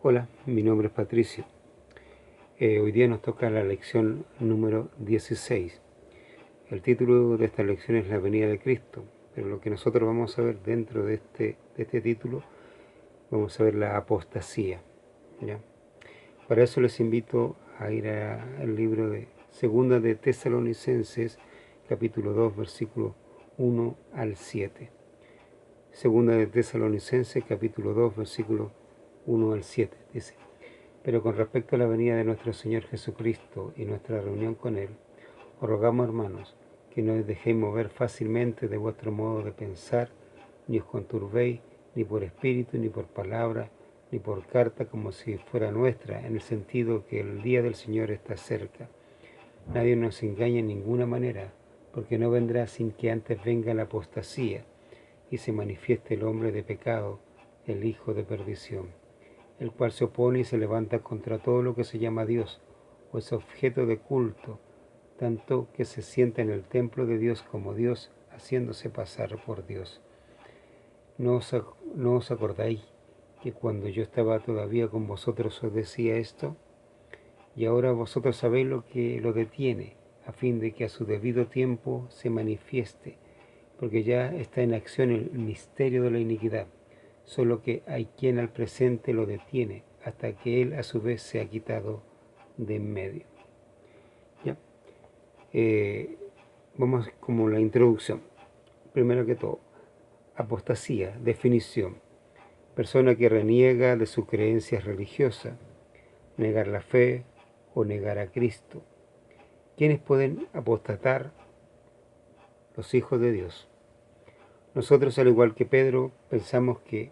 Hola, mi nombre es Patricio. Hoy día nos toca la lección número 16. El título de esta lección es La venida de Cristo, pero lo que nosotros vamos a ver dentro de este título, vamos a ver la apostasía, ¿ya? Para eso les invito a ir al libro de Segunda de Tesalonicenses, capítulo 2, versículos 1 al 7. Segunda de Tesalonicenses, capítulo 2, versículos 1 al 7, dice: Pero con respecto a la venida de nuestro Señor Jesucristo y nuestra reunión con Él, os rogamos, hermanos, que no os dejéis mover fácilmente de vuestro modo de pensar, ni os conturbéis, ni por espíritu, ni por palabra, ni por carta, como si fuera nuestra, en el sentido que el día del Señor está cerca. Nadie nos engañe en ninguna manera, porque no vendrá sin que antes venga la apostasía, y se manifieste el hombre de pecado, el hijo de perdición, el cual se opone y se levanta contra todo lo que se llama Dios, o es objeto de culto, tanto que se sienta en el templo de Dios como Dios, haciéndose pasar por Dios. ¿No os acordáis que cuando yo estaba todavía con vosotros os decía esto? Y ahora vosotros sabéis lo que lo detiene, a fin de que a su debido tiempo se manifieste, porque ya está en acción el misterio de la iniquidad, solo que hay quien al presente lo detiene, hasta que él a su vez se ha quitado de en medio. ¿Ya? Vamos como la introducción. Primero que todo, apostasía, definición: persona que reniega de sus creencias religiosas, negar la fe o negar a Cristo. ¿Quiénes pueden apostatar? Los hijos de Dios. Nosotros, al igual que Pedro, pensamos que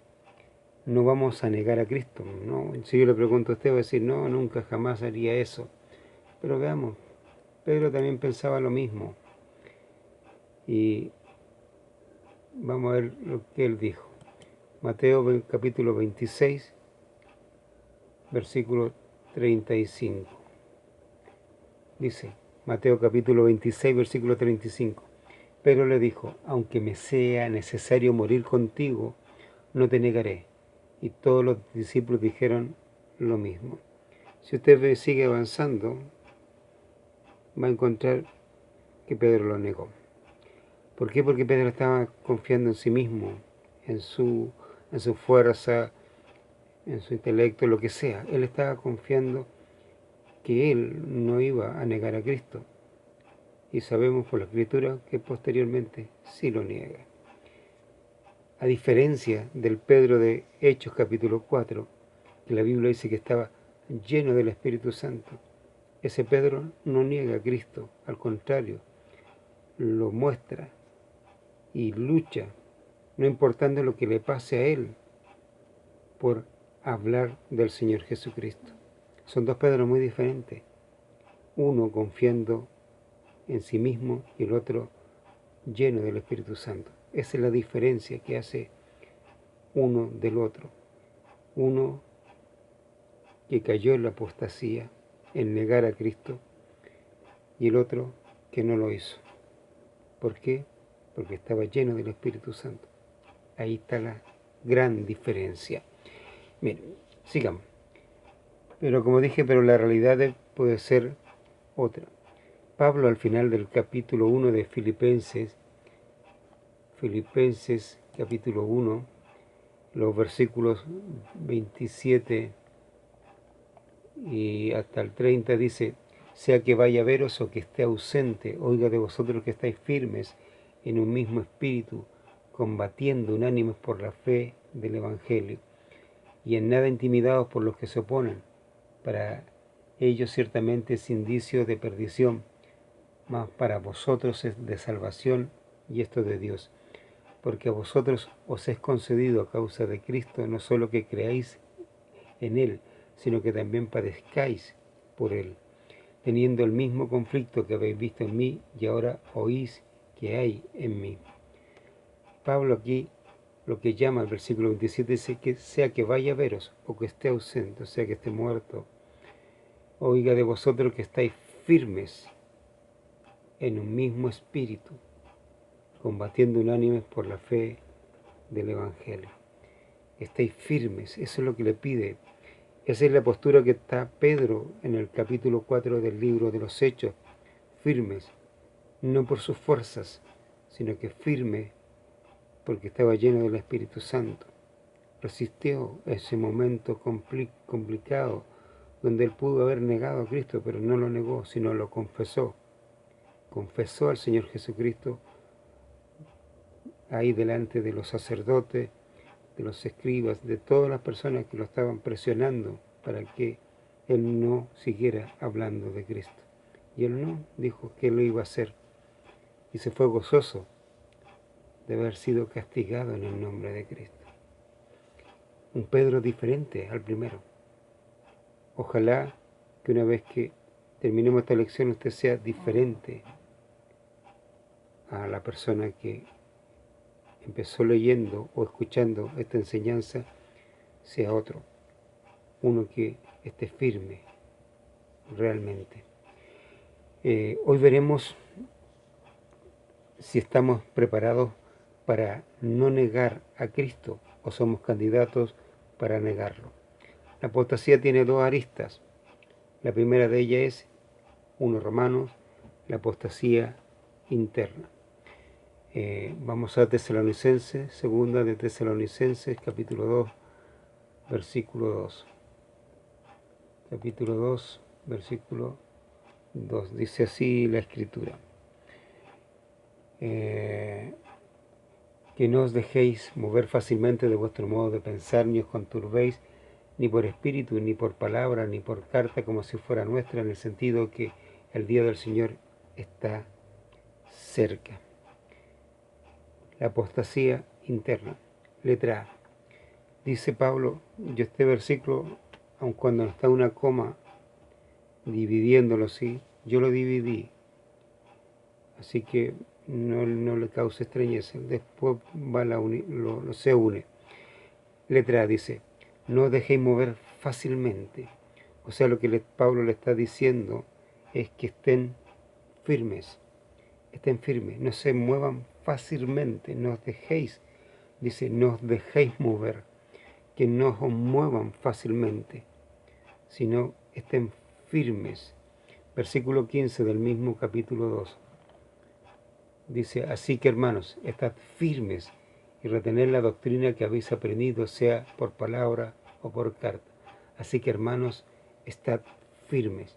no vamos a negar a Cristo, ¿no? Si yo le pregunto a usted, va a decir: no, nunca, jamás haría eso. Pero veamos, Pedro también pensaba lo mismo. Y vamos a ver lo que él dijo. Mateo capítulo 26, versículo 35. Dice, Mateo capítulo 26, versículo 35. Pedro le dijo: aunque me sea necesario morir contigo, no te negaré. Y todos los discípulos dijeron lo mismo. Si usted sigue avanzando, va a encontrar que Pedro lo negó. ¿Por qué? Porque Pedro estaba confiando en sí mismo, en su fuerza, en su intelecto, lo que sea. Él estaba confiando que él no iba a negar a Cristo. Y sabemos por la Escritura que posteriormente sí lo niega. A diferencia del Pedro de Hechos capítulo 4, que la Biblia dice que estaba lleno del Espíritu Santo, ese Pedro no niega a Cristo, al contrario, lo muestra y lucha, no importando lo que le pase a él, por hablar del Señor Jesucristo. Son dos Pedros muy diferentes, uno confiando en sí mismo y el otro lleno del Espíritu Santo. Esa es la diferencia que hace uno del otro. Uno que cayó en la apostasía, en negar a Cristo, y el otro que no lo hizo. ¿Por qué? Porque estaba lleno del Espíritu Santo. Ahí está la gran diferencia. Miren, sigamos. Pero como dije, pero la realidad puede ser otra. Pablo, al final del capítulo 1 de Filipenses capítulo 1, los versículos 27 y hasta el 30 dice: sea que vaya a veros o que esté ausente, oiga de vosotros que estáis firmes en un mismo espíritu, combatiendo unánimes por la fe del Evangelio, y en nada intimidados por los que se oponen. Para ellos ciertamente es indicio de perdición, mas para vosotros es de salvación, y esto de Dios, porque a vosotros os es concedido a causa de Cristo no solo que creáis en Él, sino que también padezcáis por Él, teniendo el mismo conflicto que habéis visto en mí y ahora oís que hay en mí. Pablo aquí lo que llama el versículo 27 dice que sea que vaya a veros o que esté ausente, o sea que esté muerto, oiga de vosotros que estáis firmes en un mismo espíritu, combatiendo unánimes por la fe del Evangelio. Estáis firmes, eso es lo que le pide Esa es la postura que está Pedro en el capítulo 4 del libro de los Hechos, firmes, no por sus fuerzas, sino que firme porque estaba lleno del Espíritu Santo. Resistió ese momento complicado donde él pudo haber negado a Cristo, pero no lo negó, sino lo confesó. Confesó al Señor Jesucristo ahí delante de los sacerdotes, de los escribas, de todas las personas que lo estaban presionando para que él no siguiera hablando de Cristo. Y él no, dijo que lo iba a hacer. Y se fue gozoso de haber sido castigado en el nombre de Cristo. Un Pedro diferente al primero. Ojalá que una vez que terminemos esta lección usted sea diferente a la persona que empezó leyendo o escuchando esta enseñanza, sea otro, uno que esté firme realmente. Hoy veremos si estamos preparados para no negar a Cristo o somos candidatos para negarlo. La apostasía tiene dos aristas. La primera de ellas es, 1 Romanos, la apostasía interna. Vamos a Tesalonicenses, segunda de Tesalonicenses, capítulo 2, versículo 2. Capítulo 2, versículo 2. Dice así la Escritura. Que no os dejéis mover fácilmente de vuestro modo de pensar, ni os conturbéis, ni por espíritu, ni por palabra, ni por carta, como si fuera nuestra, en el sentido que el día del Señor está cerca. La apostasía interna. Letra A. Dice Pablo, yo este versículo, aun cuando no está una coma dividiéndolo, sí, yo lo dividí. Así que no le cause extrañeza. Después va se une. Letra A dice, no os dejéis mover fácilmente. O sea, lo que Pablo le está diciendo es que estén firmes, no se muevan fácilmente, no os dejéis, dice, no os dejéis mover, que no os muevan fácilmente, sino estén firmes. Versículo 15 del mismo capítulo 2. Dice, así que hermanos, estad firmes y retened la doctrina que habéis aprendido, sea por palabra o por carta. Así que hermanos, estad firmes.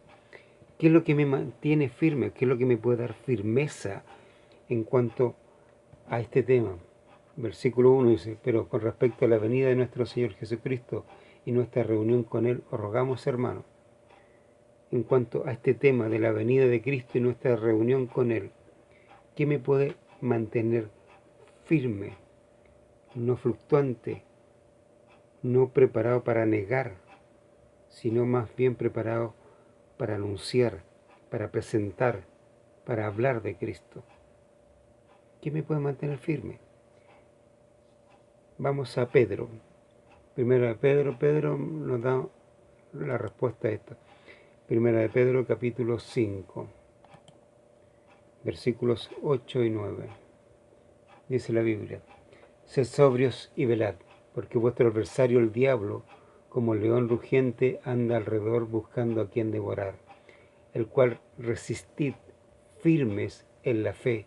¿Qué es lo que me mantiene firme? ¿Qué es lo que me puede dar firmeza en cuanto a este tema? Versículo 1 dice, pero con respecto a la venida de nuestro Señor Jesucristo y nuestra reunión con Él, os rogamos, hermanos, en cuanto a este tema de la venida de Cristo y nuestra reunión con Él, ¿qué me puede mantener firme, no fluctuante, no preparado para negar, sino más bien preparado para anunciar, para presentar, para hablar de Cristo? ¿Qué me puede mantener firme? Vamos a Pedro. Primero de Pedro nos da la respuesta a esto. Primera de Pedro, capítulo 5, versículos 8 y 9. Dice la Biblia, sed sobrios y velad, porque vuestro adversario el diablo, como león rugiente, anda alrededor buscando a quien devorar, el cual resistid firmes en la fe,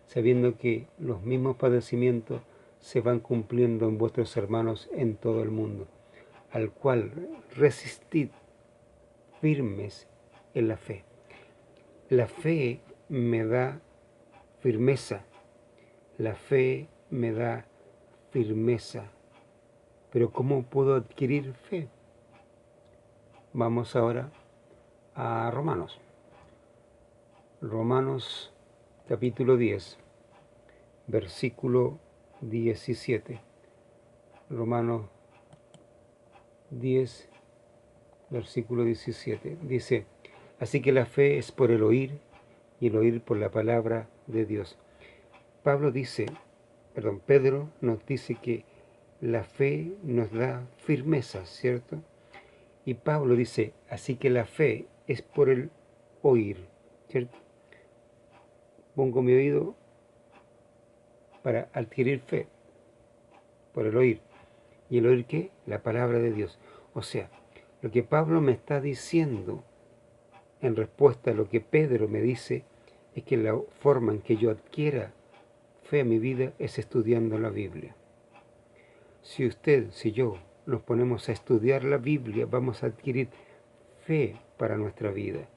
sabiendo que los mismos padecimientos se van cumpliendo en vuestros hermanos en todo el mundo, al cual resistid firmes en la fe. La fe me da firmeza, la fe me da firmeza. Pero ¿cómo puedo adquirir fe? Vamos ahora a Romanos. Romanos capítulo 10, versículo 17. Romanos 10, versículo 17. Dice, así que la fe es por el oír y el oír por la palabra de Dios. Pedro nos dice que la fe nos da firmeza, ¿cierto? Y Pablo dice, así que la fe es por el oír, ¿cierto? Pongo mi oído para adquirir fe, por el oír. ¿Y el oír qué? La palabra de Dios. O sea, Lo que Pablo me está diciendo en respuesta a lo que Pedro me dice es que la forma en que yo adquiera fe a mi vida es estudiando la Biblia. Si usted, si yo, nos ponemos a estudiar la Biblia, vamos a adquirir fe para nuestra vida.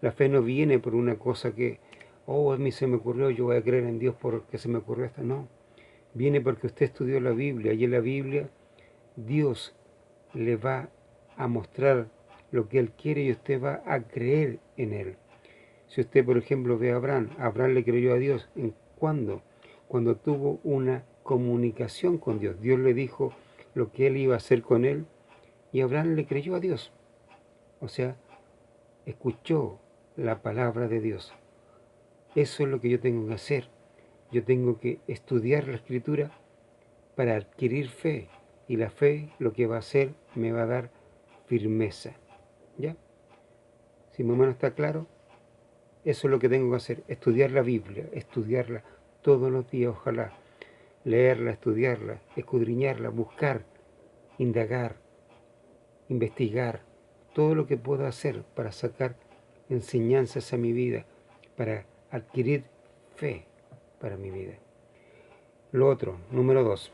La fe no viene por una cosa que, oh, a mí se me ocurrió, yo voy a creer en Dios porque se me ocurrió esto. No, viene porque usted estudió la Biblia y en la Biblia Dios le va a mostrar lo que Él quiere y usted va a creer en Él. Si usted, por ejemplo, ve a Abraham, Abraham le creyó a Dios. ¿En cuándo? Cuando tuvo una comunicación con Dios. Dios le dijo lo que Él iba a hacer con él y Abraham le creyó a Dios. O sea, escuchó la palabra de Dios. Eso es lo que yo tengo que hacer. Yo tengo que estudiar la Escritura para adquirir fe. Y la fe lo que va a hacer, me va a dar firmeza. ¿Ya? Si mi hermano está claro, eso es lo que tengo que hacer. Estudiar la Biblia, estudiarla todos los días, ojalá. Leerla, estudiarla, escudriñarla, buscar, indagar, investigar. Todo lo que pueda hacer para sacar enseñanzas a mi vida, para adquirir fe para mi vida. Lo otro, número 2.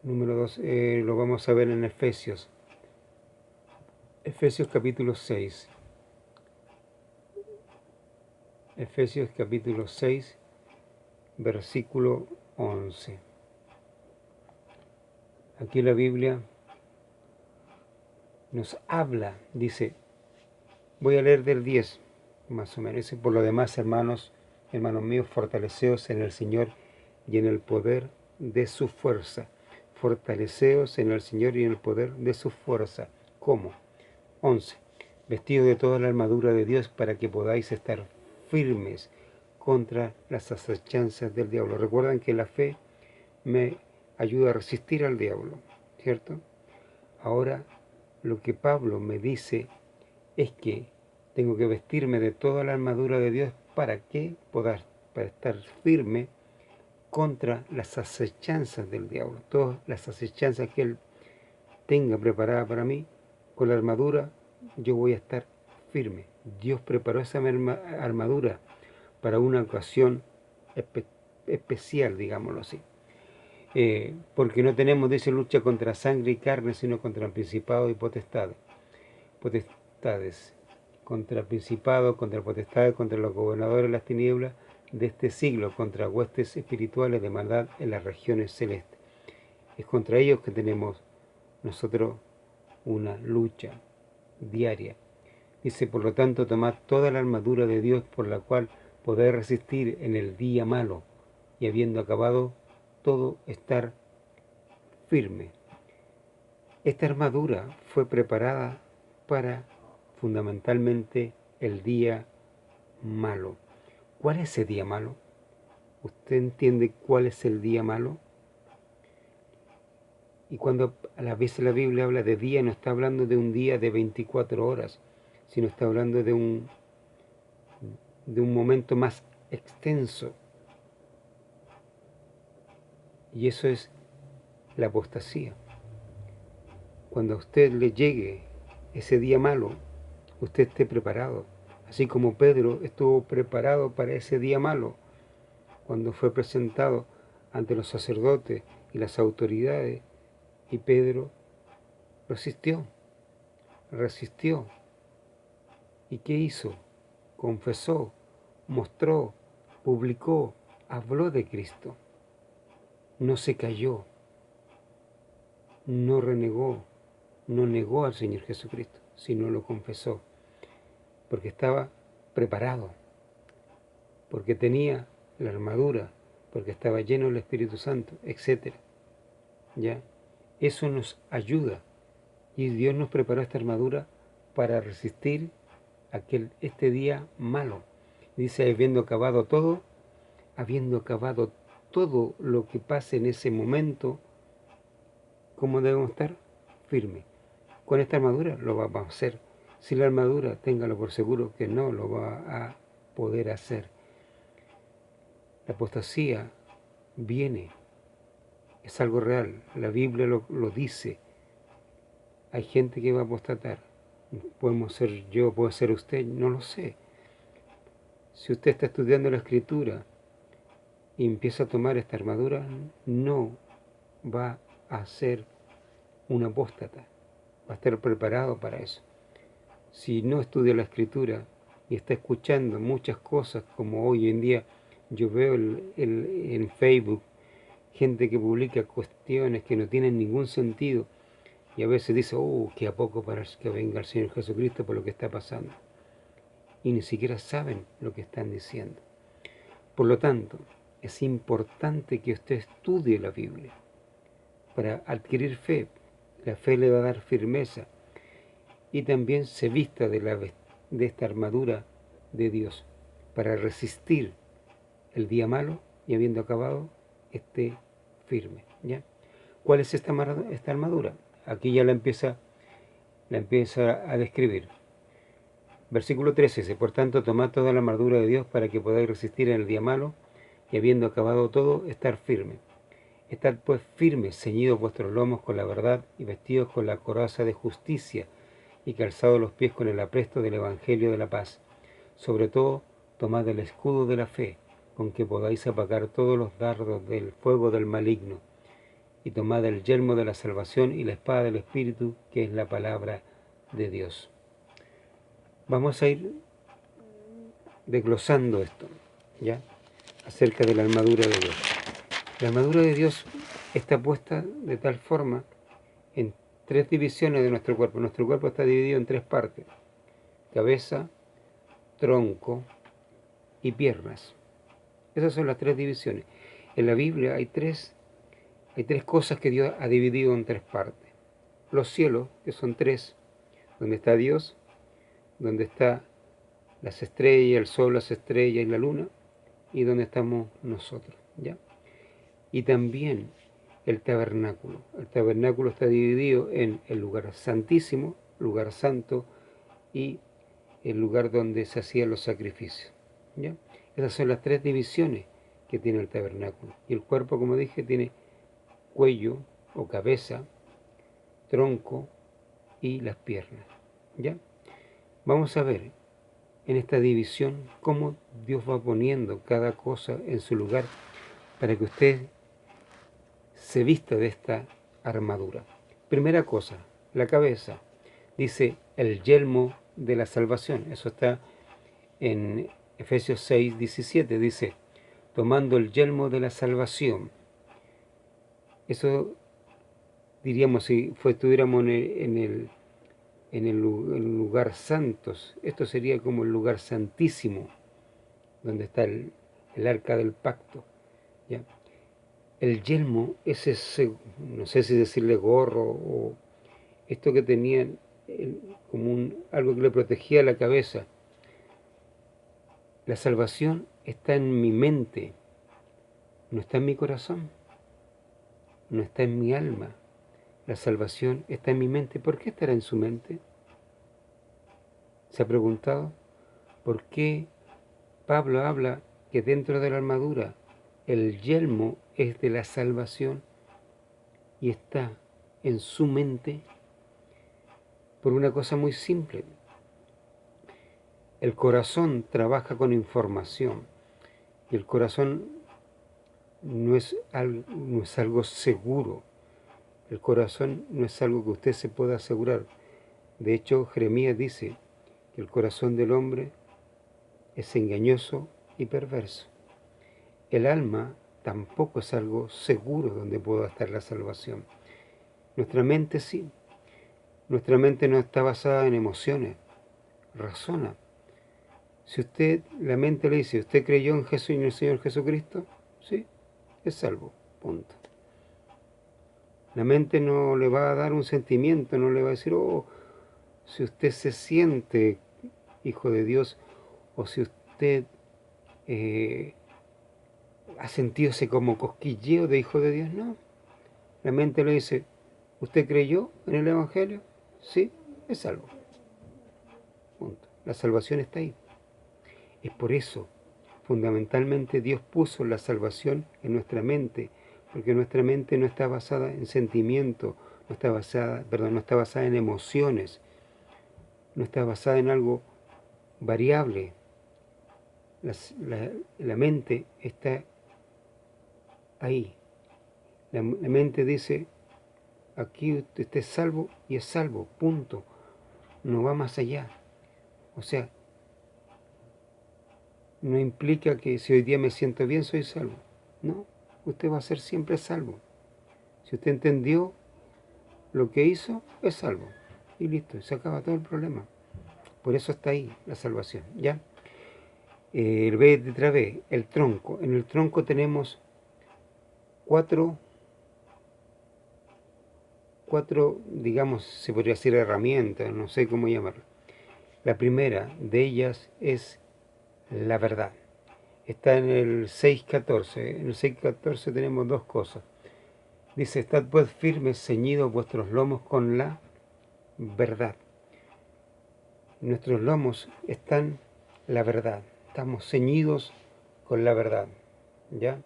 Número 2 lo vamos a ver en Efesios. Efesios capítulo 6. Efesios capítulo 6, versículo 11. Aquí la Biblia nos habla, dice, voy a leer del 10, más o menos. Dice, por lo demás, hermanos míos, fortaleceos en el Señor y en el poder de su fuerza. Fortaleceos en el Señor y en el poder de su fuerza. ¿Cómo? 11. Vestidos de toda la armadura de Dios para que podáis estar firmes contra las acechanzas del diablo. Recuerdan que la fe me ayuda a resistir al diablo, ¿cierto? Ahora, lo que Pablo me dice es que tengo que vestirme de toda la armadura de Dios para que para estar firme contra las acechanzas del diablo. Todas las acechanzas que él tenga preparadas para mí, con la armadura yo voy a estar firme. Dios preparó esa armadura para una ocasión especial, digámoslo así. Porque no tenemos, dice, lucha contra sangre y carne, sino contra principados y potestades. Contra principados, contra potestades, contra los gobernadores de las tinieblas de este siglo, contra huestes espirituales de maldad en las regiones celestes. Es contra ellos que tenemos nosotros una lucha diaria. Dice, por lo tanto, tomad toda la armadura de Dios por la cual podéis resistir en el día malo y habiendo acabado todo, estar firme. Esta armadura fue preparada para fundamentalmente el día malo. ¿Cuál es ese día malo? ¿Usted entiende cuál es el día malo? Y cuando a la vez la Biblia habla de día, no está hablando de un día de 24 horas, sino está hablando de un momento más extenso. Y eso es la apostasía. Cuando a usted le llegue ese día malo, usted esté preparado. Así como Pedro estuvo preparado para ese día malo, cuando fue presentado ante los sacerdotes y las autoridades, y Pedro resistió. ¿Y qué hizo? Confesó, mostró, publicó, habló de Cristo. No se cayó, no renegó, no negó al Señor Jesucristo, sino lo confesó, porque estaba preparado, porque tenía la armadura, porque estaba lleno del Espíritu Santo, etc. ¿Ya? Eso nos ayuda, y Dios nos preparó esta armadura para resistir este día malo. Dice, habiendo acabado todo lo que pase en ese momento, ¿cómo debemos estar? Firme. Con esta armadura lo vamos a hacer. Si la armadura, téngalo por seguro que no lo va a poder hacer. La apostasía viene, es algo real. La Biblia lo dice. Hay gente que va a apostatar. Podemos ser yo, puede ser usted, no lo sé. Si usted está estudiando la Escritura y empieza a tomar esta armadura, no va a ser un apóstata. Va a estar preparado para eso. Si no estudia la Escritura y está escuchando muchas cosas, como hoy en día yo veo en Facebook, gente que publica cuestiones que no tienen ningún sentido, y a veces dice, que a poco para que venga el Señor Jesucristo por lo que está pasando. Y ni siquiera saben lo que están diciendo. Por lo tanto, es importante que usted estudie la Biblia para adquirir fe. La fe le va a dar firmeza. Y también se vista de esta armadura de Dios para resistir el día malo y habiendo acabado, esté firme. ¿Ya? ¿Cuál es esta armadura? Aquí ya la empieza a describir. Versículo 13 dice, por tanto, tomad toda la armadura de Dios para que podáis resistir en el día malo y habiendo acabado todo, estar firme. Estad pues firmes, ceñidos vuestros lomos con la verdad y vestidos con la coraza de justicia y calzados los pies con el apresto del Evangelio de la paz. Sobre todo, tomad el escudo de la fe, con que podáis apagar todos los dardos del fuego del maligno, y tomad el yelmo de la salvación y la espada del Espíritu, que es la palabra de Dios. Vamos a ir desglosando esto, ¿ya? Acerca de la armadura de Dios. La armadura de Dios está puesta de tal forma en tres divisiones de nuestro cuerpo. Nuestro cuerpo está dividido en tres partes: cabeza, tronco y piernas. Esas son las tres divisiones. En la Biblia hay tres cosas que Dios ha dividido en tres partes. Los cielos, que son tres, donde está Dios, donde está las estrellas, el sol, las estrellas y la luna, y donde estamos nosotros, ¿ya? Y también el tabernáculo. El tabernáculo está dividido en el lugar santísimo, lugar santo, y el lugar donde se hacían los sacrificios, ¿ya? Esas son las tres divisiones que tiene el tabernáculo. Y el cuerpo, como dije, tiene cuello o cabeza, tronco y las piernas, ¿ya? Vamos a ver en esta división cómo Dios va poniendo cada cosa en su lugar para que usted se vista de esta armadura. Primera cosa, la cabeza. Dice el yelmo de la salvación. Eso está en Efesios 6, 17. Dice, tomando el yelmo de la salvación. Eso diríamos si estuviéramos en el lugar santos. Esto sería como el lugar santísimo, donde está el arca del pacto, ¿ya? El yelmo es ese, no sé si decirle gorro, o esto que tenían como algo que le protegía la cabeza. La salvación está en mi mente, no está en mi corazón, no está en mi alma. La salvación está en mi mente. ¿Por qué estará en su mente? ¿Se ha preguntado? ¿Por qué Pablo habla que dentro de la armadura el yelmo es de la salvación y está en su mente? Por una cosa muy simple. El corazón trabaja con información y el corazón no es algo seguro. El corazón no es algo que usted se pueda asegurar. De hecho, Jeremías dice que el corazón del hombre es engañoso y perverso. El alma tampoco es algo seguro donde pueda estar la salvación. Nuestra mente sí. Nuestra mente no está basada en emociones. Razona. Si la mente le dice, ¿usted creyó en Jesús y en el Señor Jesucristo? Sí, es salvo. Punto. La mente no le va a dar un sentimiento, no le va a decir, si usted se siente hijo de Dios, o si usted ha sentido ese como cosquilleo de hijo de Dios. No. La mente le dice, ¿usted creyó en el Evangelio? Sí, es salvo. Punto. La salvación está ahí. Es por eso, fundamentalmente, Dios puso la salvación en nuestra mente, porque nuestra mente no está basada en sentimientos, no está basada, perdón, no está basada en emociones, no está basada en algo variable. La mente está ahí. La mente dice, aquí usted es salvo y es salvo, punto. No va más allá. O sea, no implica que si hoy día me siento bien soy salvo. No, usted va a ser siempre salvo. Si usted entendió lo que hizo, es salvo. Y listo, se acaba todo el problema. Por eso está ahí la salvación, ¿ya? Ve otra vez, el tronco. En el tronco tenemos cuatro, digamos, se podría decir herramientas, no sé cómo llamarlo. La primera de ellas es la verdad. Está en el 6.14. En el 6.14 tenemos dos cosas. Dice, estad pues firmes, ceñidos vuestros lomos con la verdad. Nuestros lomos están la verdad. Estamos ceñidos con la verdad. ¿Ya?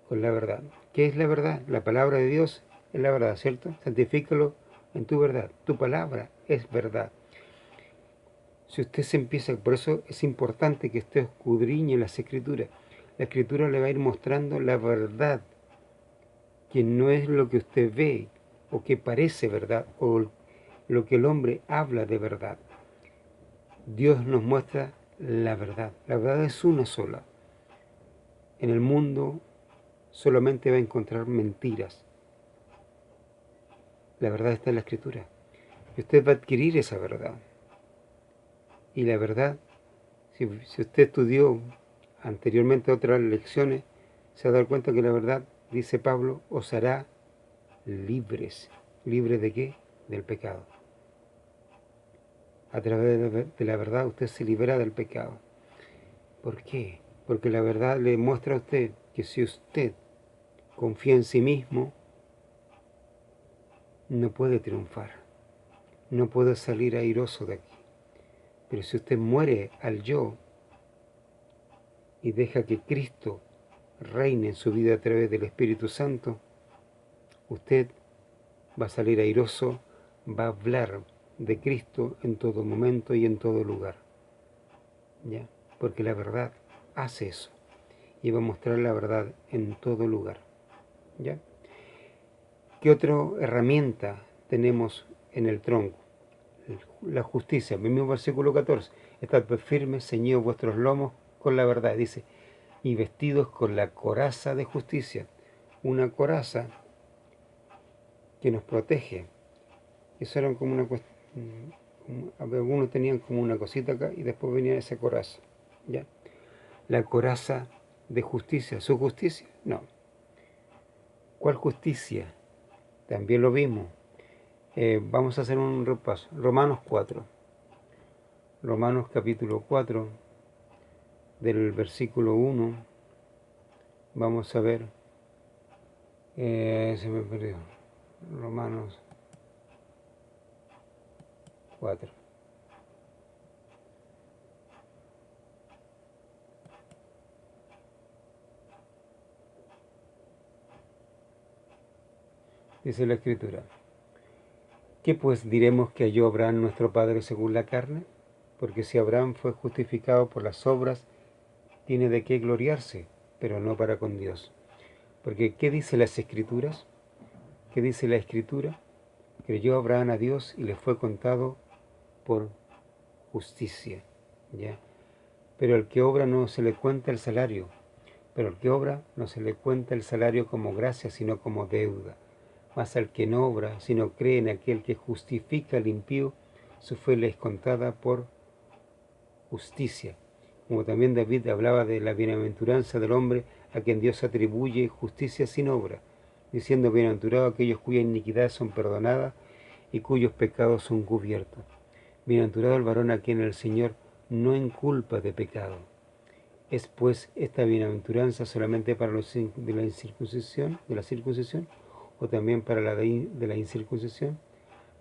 Con la verdad. ¿Qué es la verdad? La palabra de Dios es la verdad, ¿cierto? Santifícalo en tu verdad. Tu palabra es verdad. Si usted se empieza, por eso es importante que usted escudriñe las escrituras. La escritura le va a ir mostrando la verdad, que no es lo que usted ve o que parece verdad o lo que el hombre habla de verdad. Dios nos muestra la verdad. La verdad es una sola. En el mundo solamente va a encontrar mentiras. La verdad está en la escritura. Y usted va a adquirir esa verdad. Y la verdad, si usted estudió anteriormente otras lecciones, se va a dar cuenta que la verdad, dice Pablo, os hará libres. ¿Libres de qué? Del pecado. A través de la verdad usted se libera del pecado. ¿Por qué? Porque la verdad le muestra a usted que si usted confía en sí mismo, no puede triunfar. No puede salir airoso de aquí. Pero si usted muere al yo y deja que Cristo reine en su vida a través del Espíritu Santo, usted va a salir airoso, va a hablar de Cristo en todo momento y en todo lugar. ¿Ya? Porque la verdad hace eso. Y va a mostrar la verdad en todo lugar. ¿Ya? ¿Qué otra herramienta tenemos en el tronco? La justicia. El mismo versículo 14. Estad pues firmes, ceñidos vuestros lomos con la verdad. Dice, y vestidos con la coraza de justicia. Una coraza que nos protege. Eso era como una cuestión. Algunos tenían como una cosita acá y después venía esa coraza. ¿Ya? La coraza de justicia. ¿Su justicia? No. ¿Cuál justicia? También lo vimos. Vamos a hacer un repaso. Romanos 4. Romanos capítulo 4, del versículo 1. Vamos a ver. Se me perdió. Romanos 4. Dice la Escritura. ¿Qué pues diremos que halló Abraham nuestro padre según la carne? Porque si Abraham fue justificado por las obras, tiene de qué gloriarse, pero no para con Dios. Porque ¿qué dice las Escrituras? ¿Qué dice la Escritura? Creyó Abraham a Dios y le fue contado por justicia. ¿Ya? Pero al que obra no se le cuenta el salario. Pero al que obra no se le cuenta el salario como gracia, sino como deuda. Mas al que no obra, sino cree en aquel que justifica al impío, su fe le es contada por justicia. Como también David hablaba de la bienaventuranza del hombre a quien Dios atribuye justicia sin obra, diciendo, bienaventurados aquellos cuyas iniquidades son perdonadas y cuyos pecados son cubiertos. Bienaventurado el varón a quien el Señor no inculpa de pecado. ¿Es pues esta bienaventuranza solamente para los de la circuncisión, o también para la de la incircuncisión?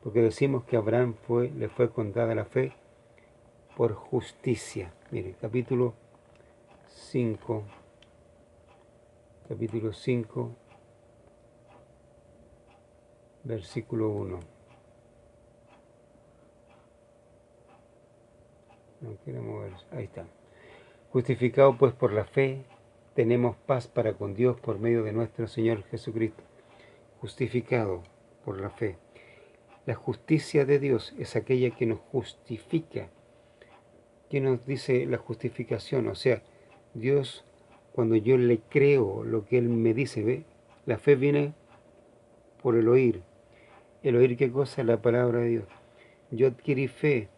Porque decimos que a Abraham le fue contada la fe por justicia. Mire, capítulo 5, versículo 1. No quiero moverse. Ahí está. Justificado pues por la fe, tenemos paz para con Dios por medio de nuestro Señor Jesucristo. Justificado por la fe. La justicia de Dios es aquella que nos justifica. ¿Qué nos dice la justificación? O sea, Dios, cuando yo le creo lo que Él me dice, ¿ve? La fe viene por el oír. ¿El oír qué cosa? La palabra de Dios. Yo adquirí fe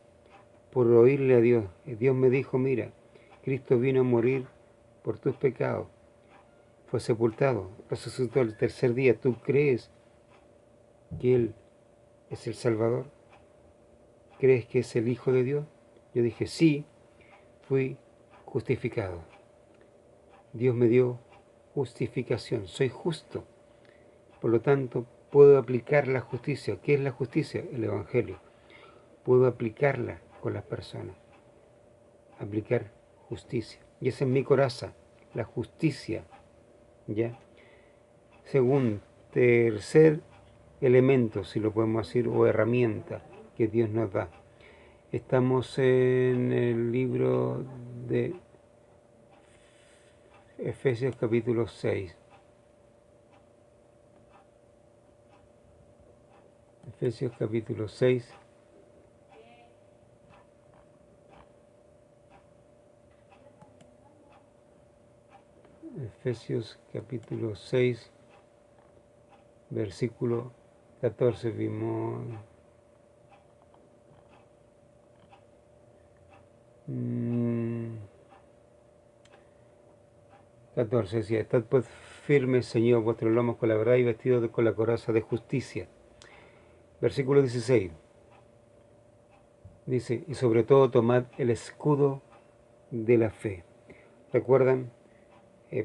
por oírle a Dios. Dios me dijo, mira, Cristo vino a morir por tus pecados. Fue sepultado, resucitó el tercer día. ¿Tú crees que Él es el Salvador? ¿Crees que es el Hijo de Dios? Yo dije, sí, fui justificado. Dios me dio justificación, soy justo. Por lo tanto, puedo aplicar la justicia. ¿Qué es la justicia? El Evangelio. Puedo aplicarla con las personas. Aplicar justicia. Y esa es mi coraza, la justicia. ¿Ya? Según tercer elemento, si lo podemos decir, o herramienta que Dios nos da. Estamos en el libro de Efesios capítulo 6. Efesios capítulo 6. Efesios capítulo 6, versículo 14 vimos. 14 decía, estad pues firmes, Señor, vuestros lomos con la verdad y vestidos con la coraza de justicia. Versículo 16. Dice, y sobre todo tomad el escudo de la fe. ¿Recuerdan?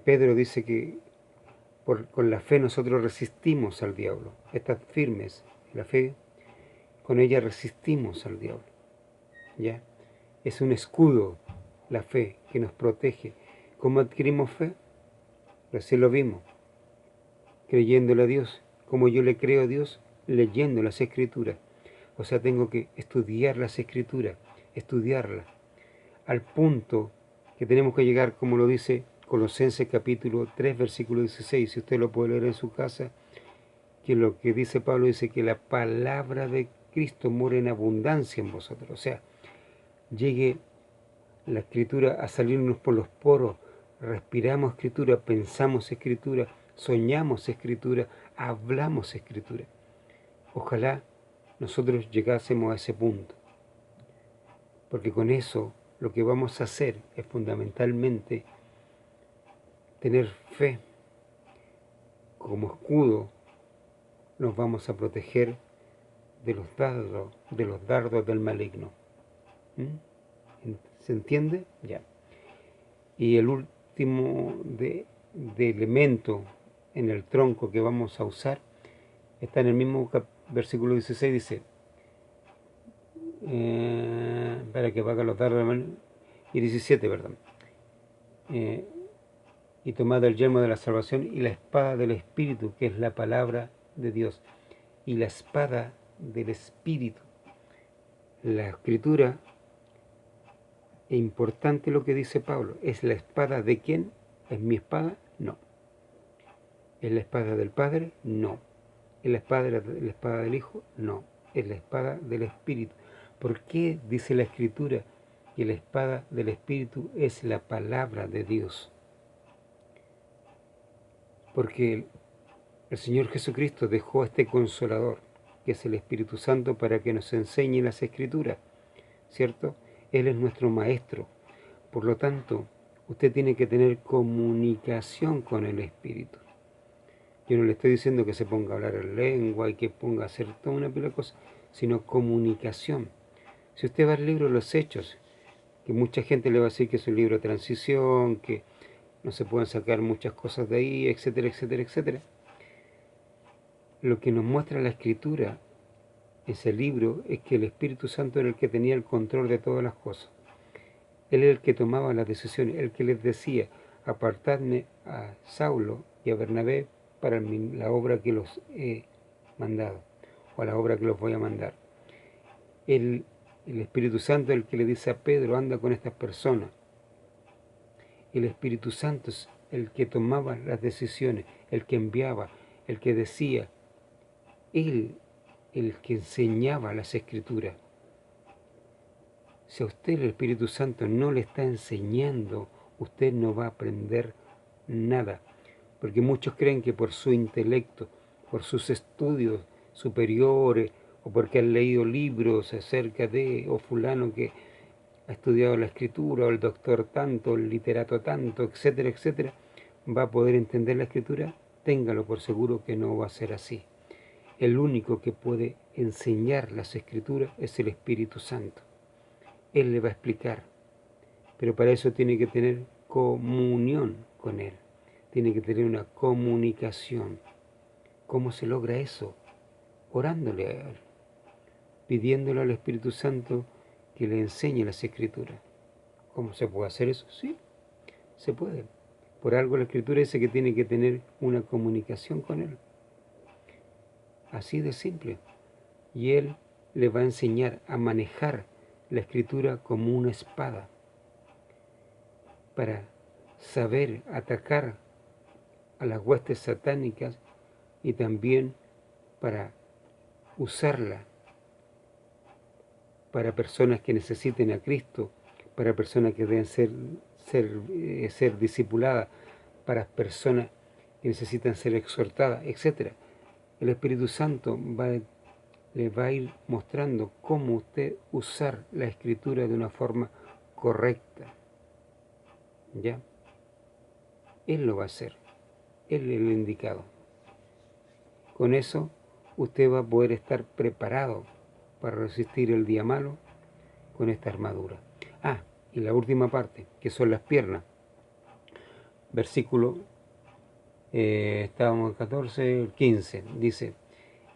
Pedro dice que con la fe nosotros resistimos al diablo. Estad firmes en la fe, con ella resistimos al diablo. ¿Ya? Es un escudo, la fe, que nos protege. ¿Cómo adquirimos fe? Recién lo vimos, creyéndole a Dios. Como yo le creo a Dios, leyendo las Escrituras. O sea, tengo que estudiar las Escrituras, estudiarlas, al punto que tenemos que llegar, como lo dice Colosenses capítulo 3, versículo 16, si usted lo puede leer en su casa, que lo que dice Pablo dice que la palabra de Cristo mora en abundancia en vosotros. O sea, llegue la Escritura a salirnos por los poros, respiramos Escritura, pensamos Escritura, soñamos Escritura, hablamos Escritura. Ojalá nosotros llegásemos a ese punto, porque con eso lo que vamos a hacer es fundamentalmente tener fe. Como escudo nos vamos a proteger de los dardos del maligno. ¿Se entiende? Ya. Y el último de elemento en el tronco que vamos a usar está en el mismo versículo 16, dice, para que vayan los dardos del maligno, y 17, perdón. Y tomad el yelmo de la salvación y la espada del Espíritu, que es la palabra de Dios. Y la espada del Espíritu. La Escritura, es importante lo que dice Pablo. ¿Es la espada de quién? ¿Es mi espada? No. ¿Es la espada del Padre? No. ¿Es la espada del Hijo? No. Es la espada del Espíritu. ¿Por qué dice la Escritura que la espada del Espíritu es la palabra de Dios? Porque el Señor Jesucristo dejó este Consolador, que es el Espíritu Santo, para que nos enseñe las Escrituras, ¿cierto? Él es nuestro Maestro. Por lo tanto, usted tiene que tener comunicación con el Espíritu. Yo no le estoy diciendo que se ponga a hablar en lengua y que ponga a hacer toda una pila de cosas, sino comunicación. Si usted va al libro de los Hechos, que mucha gente le va a decir que es un libro de transición, que no se pueden sacar muchas cosas de ahí, etcétera, etcétera, etcétera. Lo que nos muestra la Escritura, ese libro, es que el Espíritu Santo era el que tenía el control de todas las cosas. Él era el que tomaba las decisiones, el que les decía, apartadme a Saulo y a Bernabé para la obra que los he mandado. o a la obra que los voy a mandar. El Espíritu Santo es el que le dice a Pedro, anda con estas personas. El Espíritu Santo es el que tomaba las decisiones, el que enviaba, el que decía, Él, el que enseñaba las Escrituras. Si a usted el Espíritu Santo no le está enseñando, usted no va a aprender nada. Porque muchos creen que por su intelecto, por sus estudios superiores, o porque han leído libros acerca de, o fulano que ha estudiado la Escritura, o el doctor tanto, el literato tanto, etcétera, etcétera, va a poder entender la Escritura. Téngalo por seguro que no va a ser así. El único que puede enseñar las Escrituras es el Espíritu Santo. Él le va a explicar, pero para eso tiene que tener comunión con Él, tiene que tener una comunicación. ¿Cómo se logra eso? Orándole a Él, pidiéndole al Espíritu Santo que le enseñe las Escrituras. ¿Cómo se puede hacer eso? Sí, se puede. Por algo la Escritura dice que tiene que tener una comunicación con Él. Así de simple. Y Él le va a enseñar a manejar la Escritura como una espada para saber atacar a las huestes satánicas y también para usarla para personas que necesiten a Cristo, para personas que deben ser discipuladas, para personas que necesitan ser exhortadas, etc. El Espíritu Santo le va a ir mostrando cómo usted usar la Escritura de una forma correcta. ¿Ya? Él lo va a hacer. Él es el indicado. Con eso, usted va a poder estar preparado para resistir el día malo con esta armadura. Y la última parte, que son las piernas. Versículo, estábamos en 14, 15, dice,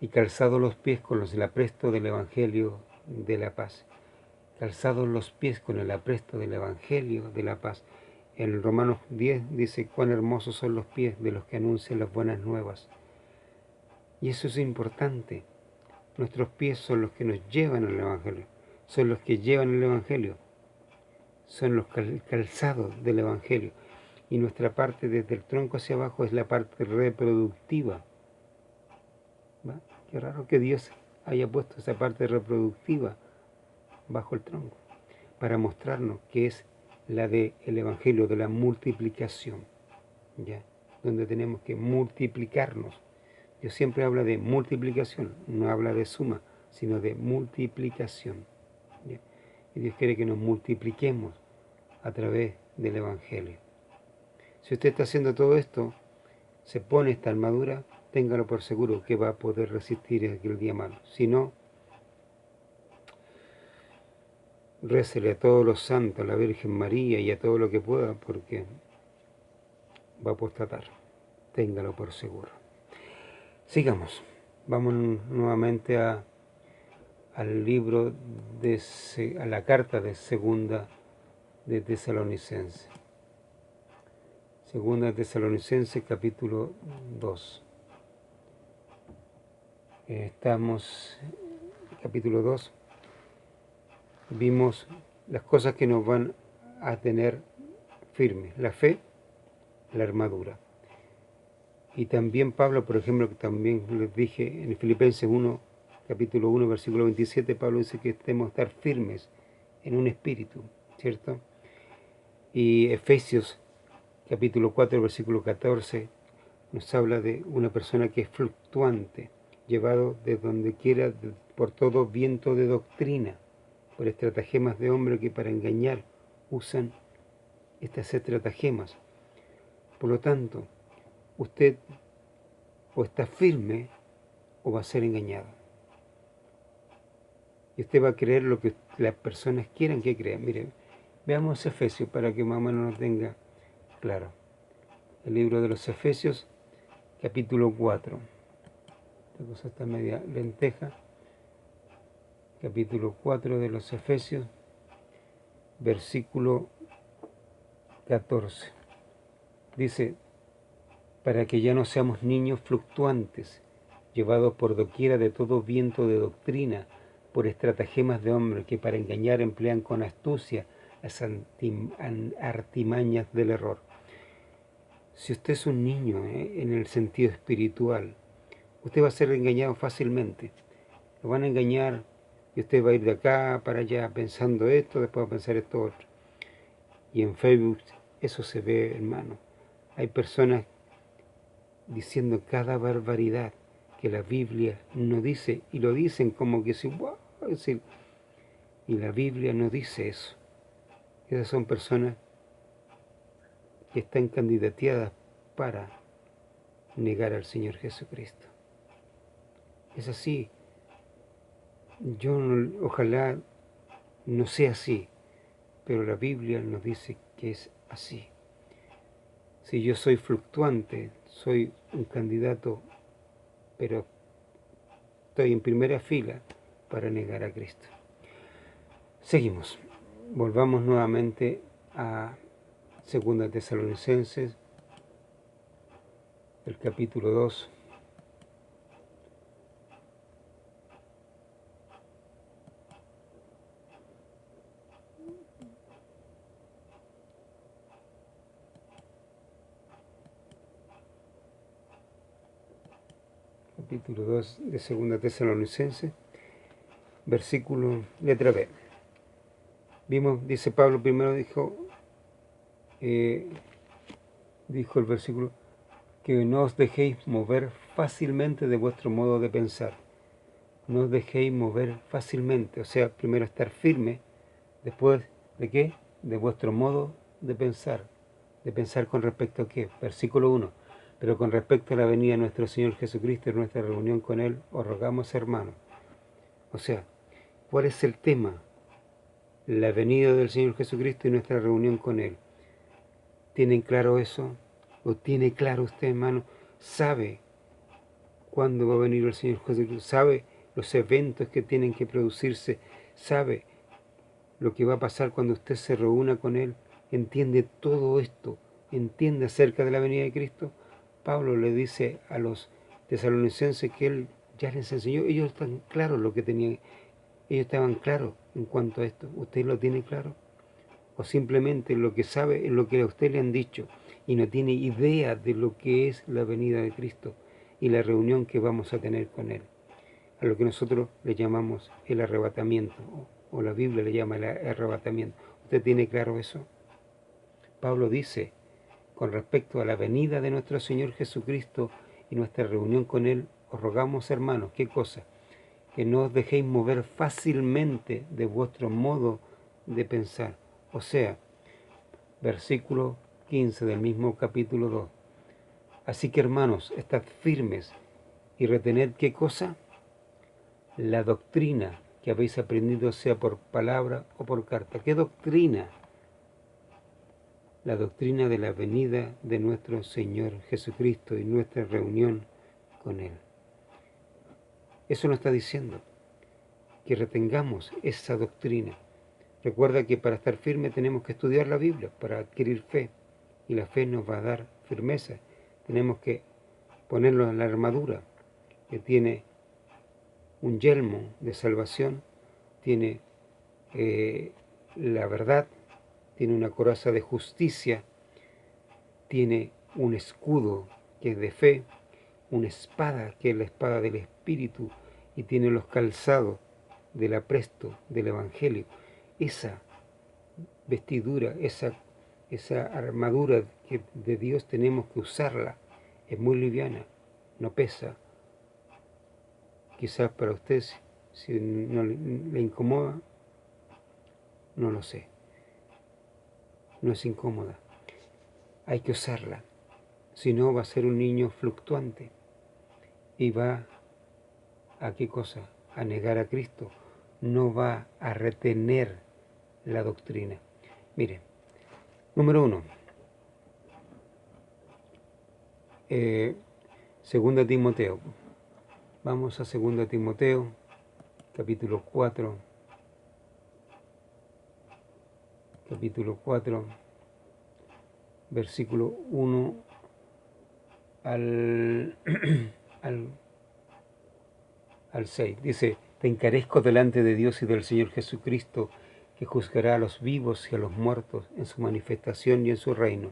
y calzados los pies con el apresto del Evangelio de la paz. Calzados los pies con el apresto del Evangelio de la paz. En Romanos 10 dice, cuán hermosos son los pies de los que anuncian las buenas nuevas. Y eso es importante. Nuestros pies son los que nos llevan al Evangelio, son los que llevan el Evangelio, son los calzados del Evangelio. Y nuestra parte desde el tronco hacia abajo es la parte reproductiva. ¿Va? Qué raro que Dios haya puesto esa parte reproductiva bajo el tronco, para mostrarnos que es la del Evangelio de la multiplicación, ¿ya? Donde tenemos que multiplicarnos. Dios siempre habla de multiplicación, no habla de suma, sino de multiplicación, ¿ya? Y Dios quiere que nos multipliquemos a través del Evangelio. Si usted está haciendo todo esto, se pone esta armadura, téngalo por seguro que va a poder resistir aquel día malo. Si no, récele a todos los santos, a la Virgen María y a todo lo que pueda, porque va a apostatar. Téngalo por seguro. Sigamos. Vamos nuevamente al libro, a la carta de Segunda de Tesalonicenses. Segunda de Tesalonicenses, capítulo 2. Estamos en capítulo 2. Vimos las cosas que nos van a tener firmes: la fe, la armadura. Y también Pablo, por ejemplo, que también les dije en Filipenses 1, capítulo 1, versículo 27, Pablo dice que tenemos que estar firmes en un espíritu, ¿cierto? Y Efesios, capítulo 4, versículo 14, nos habla de una persona que es fluctuante, llevado de donde quiera por todo viento de doctrina, por estratagemas de hombre que para engañar usan estas estratagemas. Por lo tanto, usted o está firme o va a ser engañado. Y usted va a creer lo que las personas quieran que crea. Mire, veamos Efesios para que más o menos nos tenga claro. El libro de los Efesios, capítulo 4. Esta cosa está media lenteja. Capítulo 4 de los Efesios, versículo 14. Dice, para que ya no seamos niños fluctuantes, llevados por doquiera de todo viento de doctrina, por estratagemas de hombres que para engañar emplean con astucia las artimañas del error. Si usted es un niño en el sentido espiritual, usted va a ser engañado fácilmente. Lo van a engañar y usted va a ir de acá para allá pensando esto, después va a pensar esto otro. Y en Facebook eso se ve, hermano. Hay personas diciendo cada barbaridad que la Biblia no dice, y lo dicen como que si, wow, y la Biblia no dice eso. Esas son personas que están candidateadas para negar al Señor Jesucristo. Es así. Yo ojalá no sea así, pero la Biblia nos dice que es así. Si yo soy fluctuante, soy un candidato, pero estoy en primera fila para negar a Cristo. Seguimos. Volvamos nuevamente a 2 Tesalonicenses, el capítulo 2. Capítulo 2 de 2 Tesalonicenses, versículo, letra B. Vimos, dice Pablo primero, dijo el versículo, que no os dejéis mover fácilmente de vuestro modo de pensar. No os dejéis mover fácilmente, o sea, primero estar firme, después, ¿de qué? De vuestro modo de pensar. ¿De pensar con respecto a qué? Versículo 1. Pero con respecto a la venida de nuestro Señor Jesucristo y nuestra reunión con Él, os rogamos, hermanos. O sea, ¿cuál es el tema? La venida del Señor Jesucristo y nuestra reunión con Él. ¿Tienen claro eso? ¿O tiene claro usted, hermano? ¿Sabe cuándo va a venir el Señor Jesucristo? ¿Sabe los eventos que tienen que producirse? ¿Sabe lo que va a pasar cuando usted se reúna con Él? ¿Entiende todo esto? ¿Entiende acerca de la venida de Cristo? Pablo le dice a los tesalonicenses que Él ya les enseñó. Ellos están claros lo que tenían. Ellos estaban claros en cuanto a esto. ¿Usted lo tiene claro? ¿O simplemente lo que sabe es lo que a usted le han dicho y no tiene idea de lo que es la venida de Cristo y la reunión que vamos a tener con Él? A lo que nosotros le llamamos el arrebatamiento, o la Biblia le llama el arrebatamiento. ¿Usted tiene claro eso? Pablo dice, con respecto a la venida de nuestro Señor Jesucristo y nuestra reunión con Él, os rogamos, hermanos, ¿qué cosa? Que no os dejéis mover fácilmente de vuestro modo de pensar. O sea, versículo 15 del mismo capítulo 2. Así que, hermanos, estad firmes y retened, ¿qué cosa? La doctrina que habéis aprendido, sea por palabra o por carta. ¿Qué doctrina? La doctrina de la venida de nuestro Señor Jesucristo y nuestra reunión con Él. Eso nos está diciendo, que retengamos esa doctrina. Recuerda que para estar firme tenemos que estudiar la Biblia, para adquirir fe, y la fe nos va a dar firmeza. Tenemos que ponerlo en la armadura, que tiene un yelmo de salvación, tiene la verdad, tiene una coraza de justicia, tiene un escudo que es de fe, una espada que es la espada del Espíritu, y tiene los calzados del apresto del Evangelio. Esa vestidura, esa armadura que de Dios tenemos que usarla, es muy liviana, no pesa. Quizás para usted, si no le incomoda, no lo sé. No es incómoda. Hay que usarla. Si no, va a ser un niño fluctuante. Y va a ¿qué cosa? A negar a Cristo. No va a retener la doctrina. Mire, número 1. Segunda Timoteo. Vamos a 2 Timoteo, capítulo 4. Capítulo 4, versículo 1 al al 6. Dice, te encarezco delante de Dios y del Señor Jesucristo, que juzgará a los vivos y a los muertos en su manifestación y en su reino,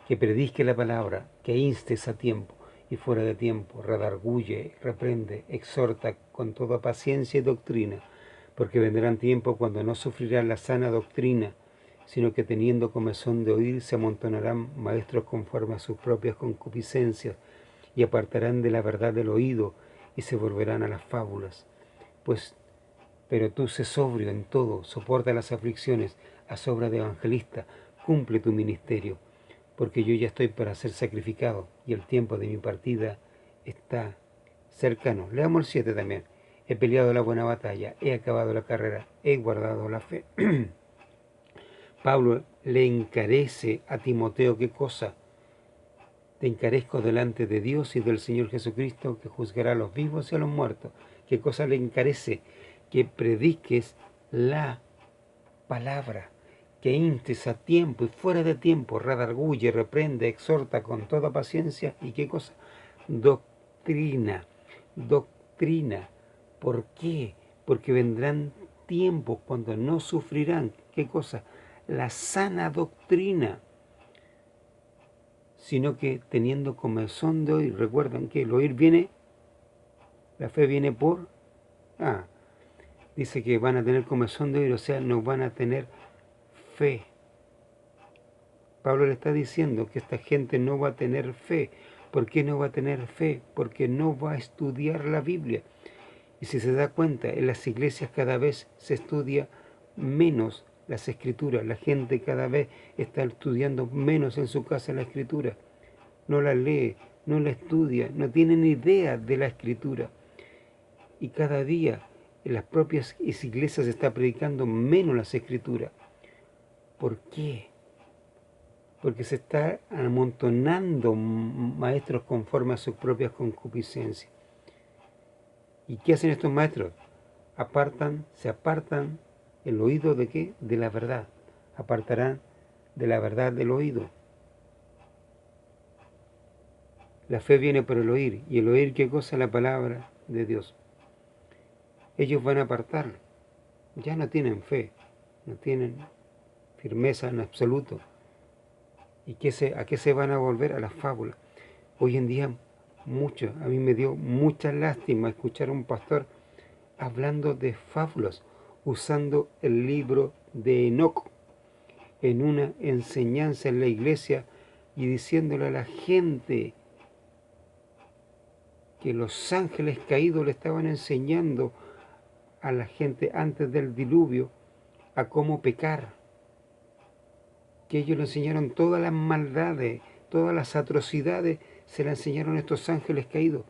que predique la palabra, que instes a tiempo y fuera de tiempo, redarguye, reprende, exhorta con toda paciencia y doctrina, porque vendrán tiempos cuando no sufrirán la sana doctrina, sino que teniendo comezón de oír se amontonarán maestros conforme a sus propias concupiscencias, y apartarán de la verdad del oído, y se volverán a las fábulas. Pero tú sé sobrio en todo, soporta las aflicciones, haz obra de evangelista, cumple tu ministerio, porque yo ya estoy para ser sacrificado, y el tiempo de mi partida está cercano. Leamos el 7 también. He peleado la buena batalla, he acabado la carrera, he guardado la fe. Pablo le encarece a Timoteo, ¿qué cosa? Te encarezco delante de Dios y del Señor Jesucristo, que juzgará a los vivos y a los muertos. ¿Qué cosa le encarece? Que prediques la palabra, que instes a tiempo y fuera de tiempo, redarguye, reprende, exhorta con toda paciencia. ¿Y qué cosa? Doctrina, doctrina. ¿Por qué? Porque vendrán tiempos cuando no sufrirán, ¿qué cosa? La sana doctrina, sino que teniendo comezón de oír. Recuerdan que el oír viene, la fe viene por, dice que van a tener comezón de oír, o sea, no van a tener fe. Pablo le está diciendo que esta gente no va a tener fe. ¿Por qué no va a tener fe? Porque no va a estudiar la Biblia. Y si se da cuenta, en las iglesias cada vez se estudia menos las escrituras. La gente cada vez está estudiando menos en su casa la escritura. No la lee, no la estudia, no tiene ni idea de la escritura. Y cada día en las propias iglesias se está predicando menos las escrituras. ¿Por qué? Porque se está amontonando maestros conforme a sus propias concupiscencias. ¿Y qué hacen estos maestros? Se apartan el oído ¿de qué? De la verdad. Apartarán de la verdad del oído. La fe viene por el oír. ¿Y el oír qué cosa? La palabra de Dios. Ellos van a apartarlo. Ya no tienen fe. No tienen firmeza en absoluto. ¿Y a qué se van a volver? A las fábulas. Hoy en día, a mí me dio mucha lástima escuchar a un pastor hablando de fábulas, usando el libro de Enoc en una enseñanza en la iglesia y diciéndole a la gente que los ángeles caídos le estaban enseñando a la gente antes del diluvio a cómo pecar, que ellos le enseñaron todas las maldades, todas las atrocidades, se las enseñaron a estos ángeles caídos,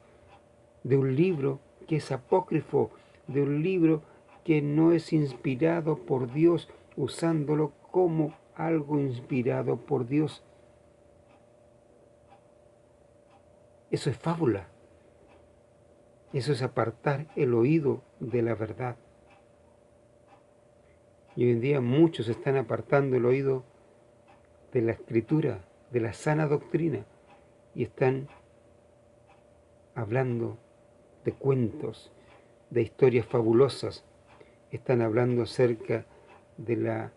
de un libro que es apócrifo, de un libro que no es inspirado por Dios, usándolo como algo inspirado por Dios. Eso es fábula. Eso es apartar el oído de la verdad. Y hoy en día muchos están apartando el oído de la escritura, de la sana doctrina, y están hablando de cuentos, de historias fabulosas, están hablando acerca de la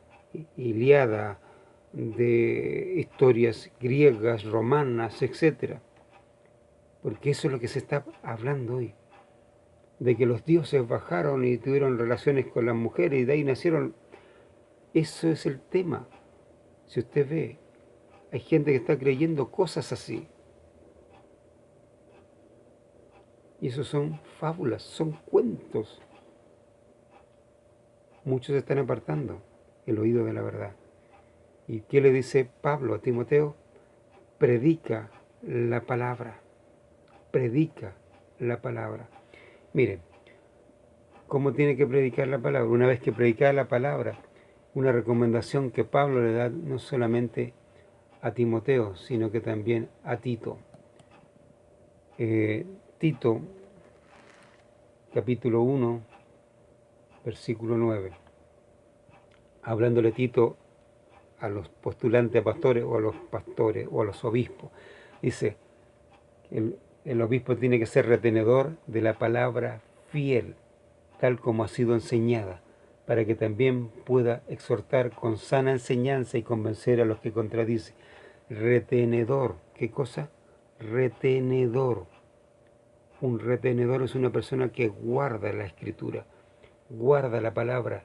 Ilíada, de historias griegas, romanas, etc. Porque eso es lo que se está hablando hoy, de que los dioses bajaron y tuvieron relaciones con las mujeres y de ahí nacieron. Eso es el tema. Si usted ve, hay gente que está creyendo cosas así. Y eso son fábulas, son cuentos. Muchos están apartando el oído de la verdad. ¿Y qué le dice Pablo a Timoteo? Predica la palabra. Predica la palabra. Miren, ¿cómo tiene que predicar la palabra? Una vez que predica la palabra, una recomendación que Pablo le da no solamente a Timoteo, sino que también a Tito. Tito, capítulo 1, versículo 9. Hablándole Tito a los postulantes a pastores o a los obispos. Dice, el obispo tiene que ser retenedor de la palabra fiel, tal como ha sido enseñada, para que también pueda exhortar con sana enseñanza y convencer a los que contradicen. Retenedor, ¿qué cosa? Retenedor. Un retenedor es una persona que guarda la Escritura, guarda la palabra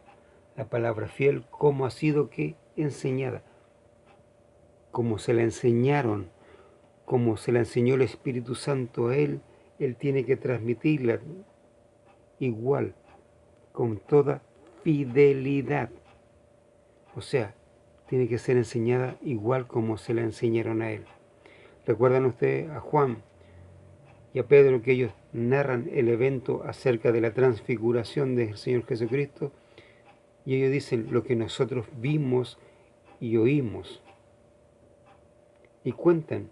fiel, como ha sido que enseñada, como se la enseñaron, como se la enseñó el Espíritu Santo a él tiene que transmitirla igual, con toda fidelidad. O sea, tiene que ser enseñada igual como se la enseñaron a él. ¿Recuerdan ustedes a Juan y a Pedro que ellos narran el evento acerca de la transfiguración del Señor Jesucristo? Y ellos dicen lo que nosotros vimos y oímos. Y cuentan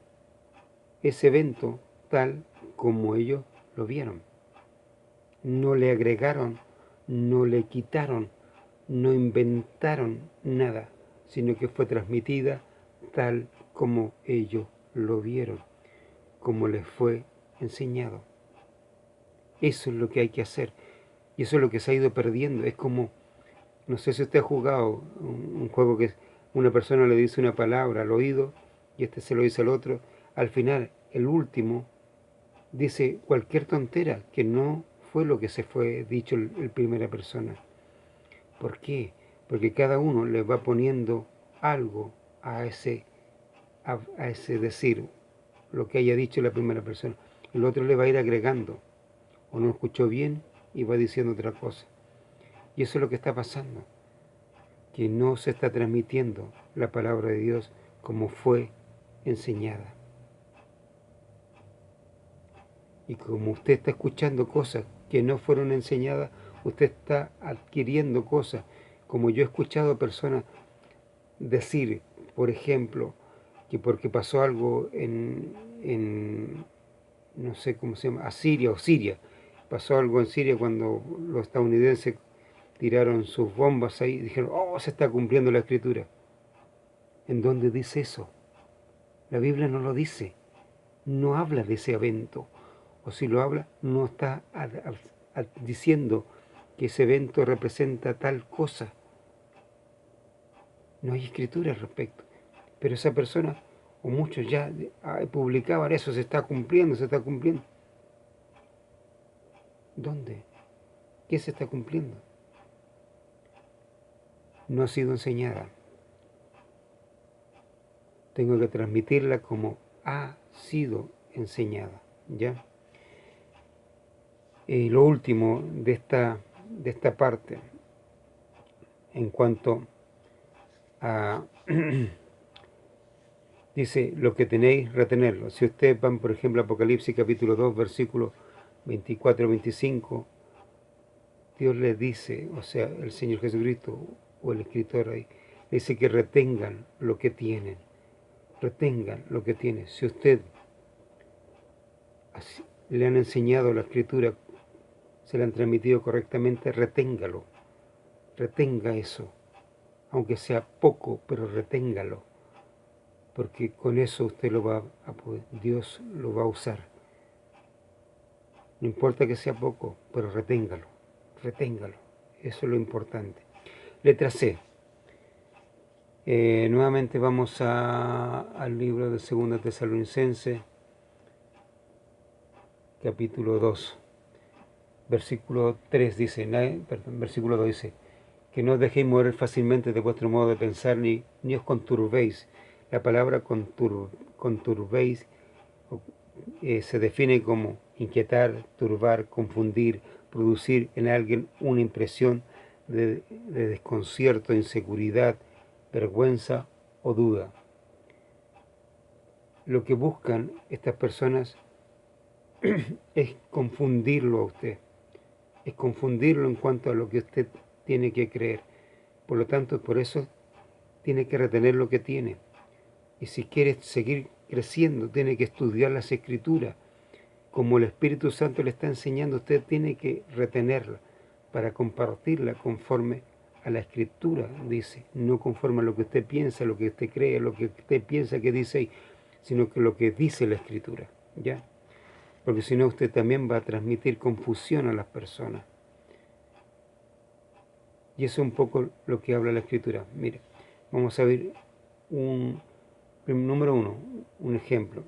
ese evento tal como ellos lo vieron. No le agregaron, no le quitaron, no inventaron nada, sino que fue transmitida tal como ellos lo vieron, como les fue enseñado. Eso es lo que hay que hacer. Y eso es lo que se ha ido perdiendo. Es como, no sé si usted ha jugado un juego que una persona le dice una palabra al oído y este se lo dice al otro. Al final, el último dice cualquier tontera que no fue lo que se fue dicho en primera persona. ¿Por qué? Porque cada uno le va poniendo algo a ese decir, lo que haya dicho la primera persona. El otro le va a ir agregando, o no escuchó bien y va diciendo otra cosa. Y eso es lo que está pasando, que no se está transmitiendo la palabra de Dios como fue enseñada. Y como usted está escuchando cosas que no fueron enseñadas, usted está adquiriendo cosas. Como yo he escuchado a personas decir, por ejemplo, que porque pasó algo en no sé cómo se llama, Asiria o Siria, pasó algo en Siria cuando los estadounidenses tiraron sus bombas ahí y dijeron, oh, se está cumpliendo la Escritura. ¿En dónde dice eso? La Biblia no lo dice, no habla de ese evento, o si lo habla, no está diciendo que ese evento representa tal cosa. No hay escritura al respecto. Pero esa persona, o muchos ya publicaban eso, se está cumpliendo, se está cumpliendo. ¿Dónde? ¿Qué se está cumpliendo? No ha sido enseñada. Tengo que transmitirla como ha sido enseñada, ¿ya? Y lo último de esta parte, en cuanto a dice, lo que tenéis, retenerlo. Si ustedes van, por ejemplo, a Apocalipsis capítulo 2, versículos 24-25, Dios les dice, o sea, el Señor Jesucristo o el escritor ahí, dice que retengan lo que tienen. Retengan lo que tienen. Si usted le han enseñado la escritura, se la han transmitido correctamente, reténgalo. Retenga eso. Aunque sea poco, pero reténgalo. Porque con eso usted lo va a poder, Dios lo va a usar. No importa que sea poco, pero reténgalo. Reténgalo. Eso es lo importante. Letra C. Nuevamente vamos al libro de 2 Tesalonicenses, capítulo 2, versículo 3 dice, versículo 2 dice, que no os dejéis mover fácilmente de vuestro modo de pensar, ni os conturbéis. La palabra conturbéis se define como inquietar, turbar, confundir, producir en alguien una impresión de desconcierto, inseguridad, vergüenza o duda. Lo que buscan estas personas es confundirlo a usted, es confundirlo en cuanto a lo que usted tiene que creer. Por lo tanto, por eso tiene que retener lo que tiene. Y si quiere seguir creciendo, tiene que estudiar las Escrituras. Como el Espíritu Santo le está enseñando, usted tiene que retenerla para compartirla conforme a la Escritura, dice. No conforme a lo que usted piensa, lo que usted cree, lo que usted piensa que dice, sino que lo que dice la Escritura, ¿ya? porque si no usted también va a transmitir confusión a las personas. Y eso es un poco lo que habla la Escritura. Mire, vamos a ver número 1, un ejemplo.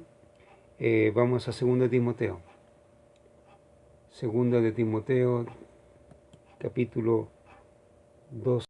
Vamos a 2 Timoteo. 2 de Timoteo, capítulo 2.